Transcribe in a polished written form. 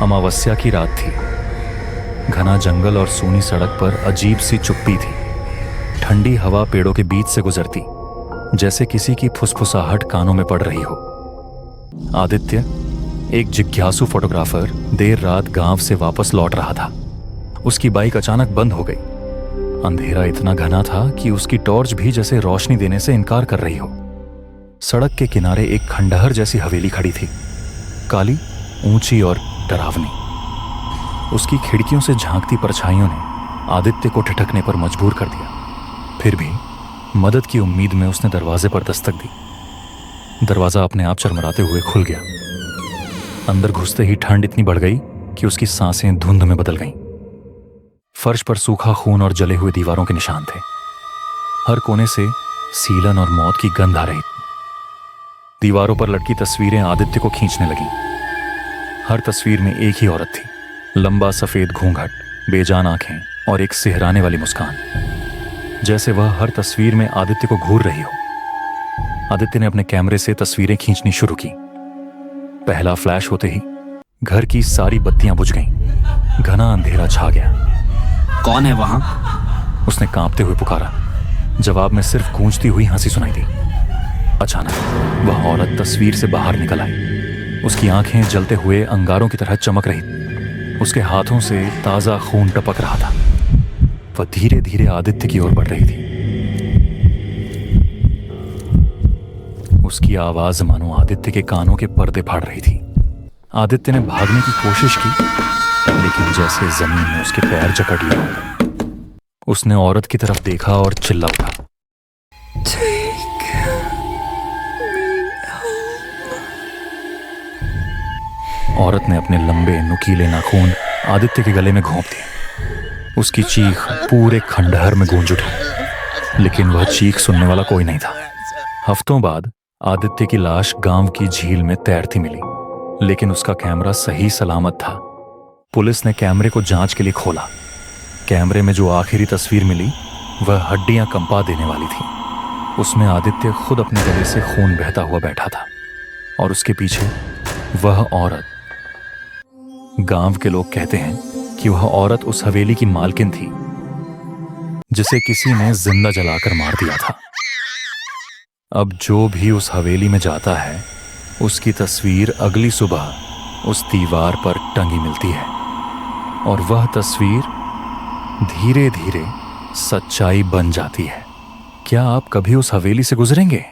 अमावस्या की रात थी। घना जंगल और सूनी सड़क पर अजीब सी चुप्पी थी। ठंडी हवा पेड़ों के बीच से गुजरती, जैसे किसी की फुसफुसाहट कानों में पड़ रही हो। आदित्य, एक जिज्ञासु फोटोग्राफर, देर रात गांव से वापस लौट रहा था। उसकी बाइक अचानक बंद हो गई। अंधेरा इतना घना था कि उसकी टॉर्च भी जैसे रोशनी देने से इनकार कर रही हो। सड़क के किनारे एक खंडहर जैसी हवेली खड़ी थी, काली, ऊंची और डरावनी। उसकी खिड़कियों से झांकती परछाइयों ने आदित्य को ठिठकने पर मजबूर कर दिया। फिर भी मदद की उम्मीद में उसने दरवाजे पर दस्तक दी। दरवाजा अपने आप चरमराते हुए खुल गया। अंदर घुसते ही ठंड इतनी बढ़ गई कि उसकी सांसें धुंध में बदल गईं। फर्श पर सूखा खून और जले हुए दीवारों के निशान थे। हर कोने से सीलन और मौत की गंध आ रही थी। दीवारों पर लटकी तस्वीरें आदित्य को खींचने लगीं। हर तस्वीर में एक ही औरत थी, लंबा सफेद घूंघट, बेजान आंखें और एक सिहराने वाली मुस्कान, जैसे वह हर तस्वीर में आदित्य को घूर रही हो। आदित्य ने अपने कैमरे से तस्वीरें खींचनी शुरू की। पहला फ्लैश होते ही घर की सारी बत्तियां बुझ गईं। घना अंधेरा छा गया। कौन है वहां? उसने कांपते हुए पुकारा। जवाब में सिर्फ गूंजती हुई हंसी सुनाई दी। अचानक वह औरत तस्वीर से बाहर निकल आई। उसकी आंखें जलते हुए अंगारों की तरह चमक रही थी। उसके हाथों से ताजा खून टपक रहा था। वह धीरे धीरे आदित्य की ओर बढ़ रही थी। उसकी आवाज मानो आदित्य के कानों के पर्दे फाड़ रही थी। आदित्य ने भागने की कोशिश की, लेकिन जैसे जमीन में उसके पैर जकड़ लिए। उसने औरत की तरफ देखा और चिल्ला उठा, औरत ने अपने लंबे नुकीले नाखून आदित्य के गले में घोंप दिए। उसकी चीख पूरे खंडहर में गूंज उठी, लेकिन वह चीख सुनने वाला कोई नहीं था। हफ्तों बाद आदित्य की लाश गांव की झील में तैरती मिली, लेकिन उसका कैमरा सही सलामत था। पुलिस ने कैमरे को जांच के लिए खोला। कैमरे में जो आखिरी तस्वीर मिली वह हड्डियां कंपा देने वाली थी। उसमें आदित्य खुद अपने गले से खून बहता हुआ बैठा था और उसके पीछे वह औरत। गांव के लोग कहते हैं कि वह औरत उस हवेली की मालकिन थी, जिसे किसी ने जिंदा जलाकर मार दिया था। अब जो भी उस हवेली में जाता है, उसकी तस्वीर अगली सुबह उस दीवार पर टंगी मिलती है, और वह तस्वीर धीरे धीरे सच्चाई बन जाती है। क्या आप कभी उस हवेली से गुजरेंगे?